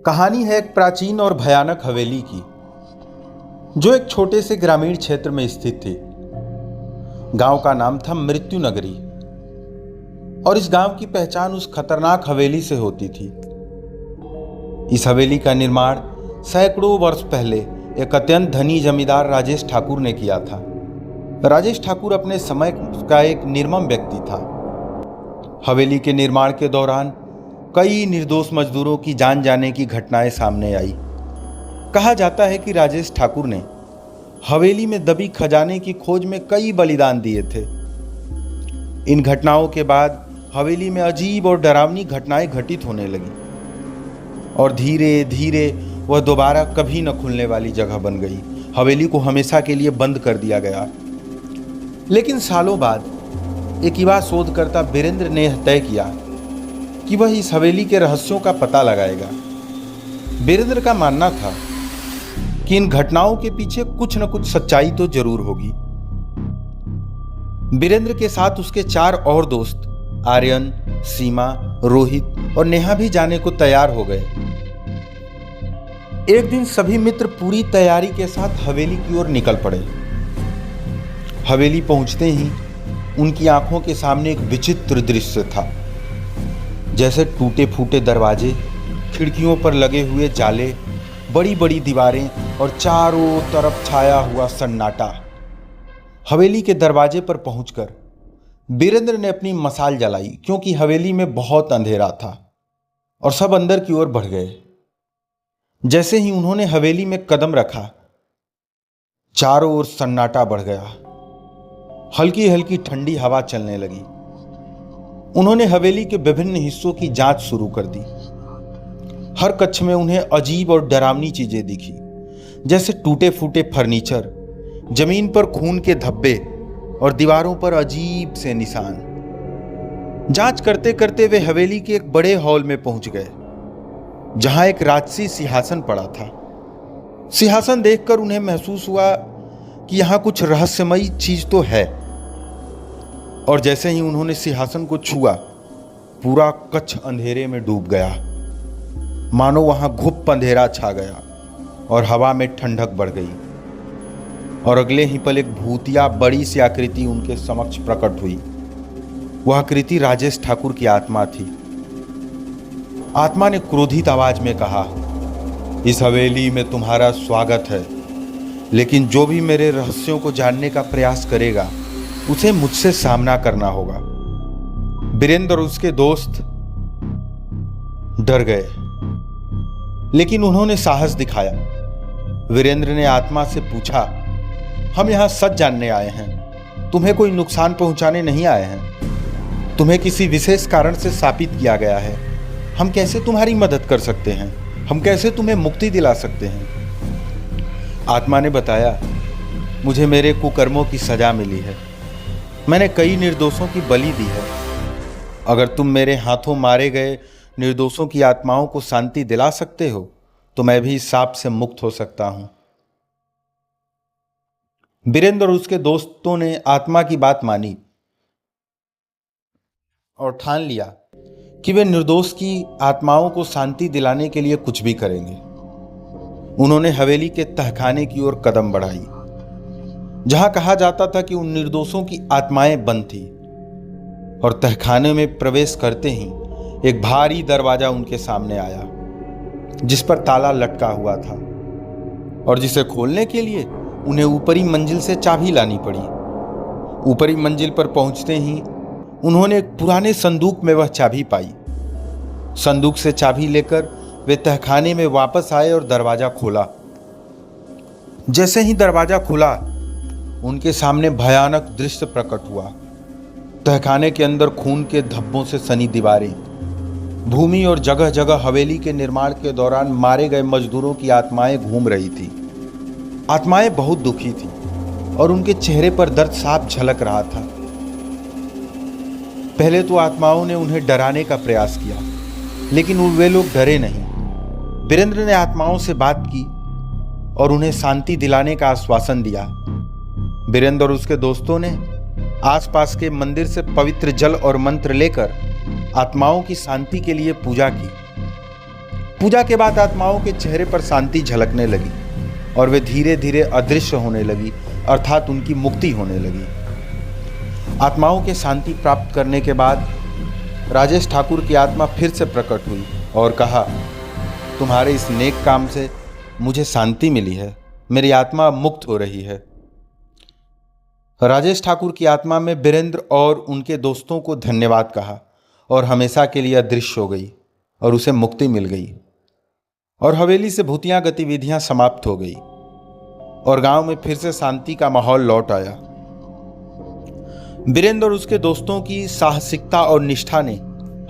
कहानी है एक प्राचीन और भयानक हवेली की, जो एक छोटे से ग्रामीण क्षेत्र में स्थित थी। गांव का नाम था मृत्यु नगरी और इस गांव की पहचान उस खतरनाक हवेली से होती थी। इस हवेली का निर्माण सैकड़ों वर्ष पहले एक अत्यंत धनी जमींदार राजेश ठाकुर ने किया था। राजेश ठाकुर अपने समय का एक निर्मम व्यक्ति था। हवेली के निर्माण के दौरान कई निर्दोष मजदूरों की जान जाने की घटनाएं सामने आई। कहा जाता है कि राजेश ठाकुर ने हवेली में दबी खजाने की खोज में कई बलिदान दिए थे। इन घटनाओं के बाद हवेली में अजीब और डरावनी घटनाएं घटित होने लगी और धीरे धीरे वह दोबारा कभी न खुलने वाली जगह बन गई। हवेली को हमेशा के लिए बंद कर दिया गया। लेकिन सालों बाद एक युवा शोधकर्ता वीरेंद्र ने तय किया कि वह इस हवेली के रहस्यों का पता लगाएगा। वीरेंद्र का मानना था कि इन घटनाओं के पीछे कुछ न कुछ सच्चाई तो जरूर होगी। वीरेंद्र के साथ उसके 4 और दोस्त आर्यन, सीमा, रोहित और नेहा भी जाने को तैयार हो गए। एक दिन सभी मित्र पूरी तैयारी के साथ हवेली की ओर निकल पड़े। हवेली पहुंचते ही उनकी आंखों के सामने एक विचित्र दृश्य था। जैसे टूटे फूटे दरवाजे, खिड़कियों पर लगे हुए जाले, बड़ी बड़ी दीवारें और चारों तरफ छाया हुआ सन्नाटा। हवेली के दरवाजे पर पहुंचकर वीरेंद्र ने अपनी मशाल जलाई, क्योंकि हवेली में बहुत अंधेरा था और सब अंदर की ओर बढ़ गए। जैसे ही उन्होंने हवेली में कदम रखा, चारों ओर सन्नाटा बढ़ गया। हल्की हल्की ठंडी हवा चलने लगी। उन्होंने हवेली के विभिन्न हिस्सों की जांच शुरू कर दी। हर कक्ष में उन्हें अजीब और डरावनी चीजें दिखी, जैसे टूटे फूटे फर्नीचर, जमीन पर खून के धब्बे और दीवारों पर अजीब से निशान। जांच करते करते वे हवेली के एक बड़े हॉल में पहुंच गए, जहां एक राजसी सिंहासन पड़ा था। सिंहासन देखकर उन्हें महसूस हुआ कि यहां कुछ रहस्यमयी चीज तो है। और जैसे ही उन्होंने सिंहासन को छुआ, पूरा कक्ष अंधेरे में डूब गया, मानो वहां घुप अंधेरा छा गया और हवा में ठंडक बढ़ गई। और अगले ही पल एक भूतिया बड़ी सी आकृति उनके समक्ष प्रकट हुई। वह आकृति राजेश ठाकुर की आत्मा थी। आत्मा ने क्रोधित आवाज में कहा, इस हवेली में तुम्हारा स्वागत है, लेकिन जो भी मेरे रहस्यों को जानने का प्रयास करेगा उसे मुझसे सामना करना होगा। वीरेंद्र और उसके दोस्त डर गए, लेकिन उन्होंने साहस दिखाया। वीरेंद्र ने आत्मा से पूछा, हम यहां सच जानने आए हैं, तुम्हें कोई नुकसान पहुंचाने नहीं आए हैं। तुम्हें किसी विशेष कारण से शापित किया गया है। हम कैसे तुम्हारी मदद कर सकते हैं? हम कैसे तुम्हें मुक्ति दिला सकते हैं? आत्मा ने बताया, मुझे मेरे कुकर्मों की सजा मिली है। मैंने कई निर्दोषों की बलि दी है। अगर तुम मेरे हाथों मारे गए निर्दोषों की आत्माओं को शांति दिला सकते हो, तो मैं भी इस शाप से मुक्त हो सकता हूं। वीरेंद्र और उसके दोस्तों ने आत्मा की बात मानी और ठान लिया कि वे निर्दोष की आत्माओं को शांति दिलाने के लिए कुछ भी करेंगे। उन्होंने हवेली के तहखाने की ओर कदम बढ़ाई, जहां कहा जाता था कि उन निर्दोषों की आत्माएं बंद थी। और तहखाने में प्रवेश करते ही एक भारी दरवाजा उनके सामने आया, जिस पर ताला लटका हुआ था और जिसे खोलने के लिए उन्हें ऊपरी मंजिल से चाबी लानी पड़ी। ऊपरी मंजिल पर पहुंचते ही उन्होंने एक पुराने संदूक में वह चाबी पाई। संदूक से चाबी लेकर वे तहखाने में वापस आए और दरवाजा खोला। जैसे ही दरवाजा खुला, उनके सामने भयानक दृश्य प्रकट हुआ। तहखाने के अंदर खून के धब्बों से सनी दीवारें, भूमि और जगह जगह हवेली के निर्माण के दौरान मारे गए मजदूरों की आत्माएं घूम रही थी। आत्माएं बहुत दुखी थी और उनके चेहरे पर दर्द साफ झलक रहा था। पहले तो आत्माओं ने उन्हें डराने का प्रयास किया, लेकिन वे लोग डरे नहीं। वीरेंद्र ने आत्माओं से बात की और उन्हें शांति दिलाने का आश्वासन दिया। वीरेंद्र और उसके दोस्तों ने आसपास के मंदिर से पवित्र जल और मंत्र लेकर आत्माओं की शांति के लिए पूजा की। पूजा के बाद आत्माओं के चेहरे पर शांति झलकने लगी और वे धीरे धीरे अदृश्य होने लगी, अर्थात उनकी मुक्ति होने लगी। आत्माओं के शांति प्राप्त करने के बाद राजेश ठाकुर की आत्मा फिर से प्रकट हुई और कहा, तुम्हारे इस नेक काम से मुझे शांति मिली है, मेरी आत्मा मुक्त हो रही है। राजेश ठाकुर की आत्मा में वीरेंद्र और उनके दोस्तों को धन्यवाद कहा और हमेशा के लिए अदृश्य हो गई और उसे मुक्ति मिल गई और हवेली से भूतिया गतिविधियां समाप्त हो गई और गांव में फिर से शांति का माहौल लौट आया। वीरेंद्र और उसके दोस्तों की साहसिकता और निष्ठा ने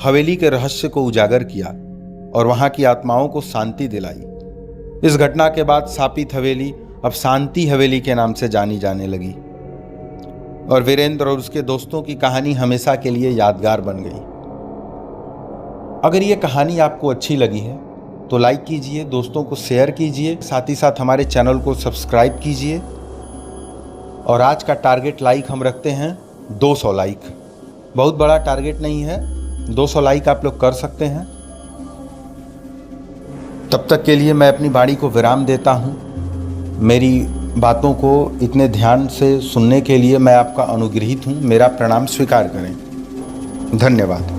हवेली के रहस्य को उजागर किया और वहां की आत्माओं को शांति दिलाई। इस घटना के बाद शापित हवेली अब शांति हवेली के नाम से जानी जाने लगी और वीरेंद्र और उसके दोस्तों की कहानी हमेशा के लिए यादगार बन गई। अगर ये कहानी आपको अच्छी लगी है तो लाइक कीजिए, दोस्तों को शेयर कीजिए, साथ ही साथ हमारे चैनल को सब्सक्राइब कीजिए। और आज का टारगेट लाइक हम रखते हैं 200 लाइक। बहुत बड़ा टारगेट नहीं है, 200 लाइक आप लोग कर सकते हैं। तब तक के लिए मैं अपनी वाणी को विराम देता हूँ। मेरी बातों को इतने ध्यान से सुनने के लिए मैं आपका अनुग्रहित हूँ। मेरा प्रणाम स्वीकार करें। धन्यवाद।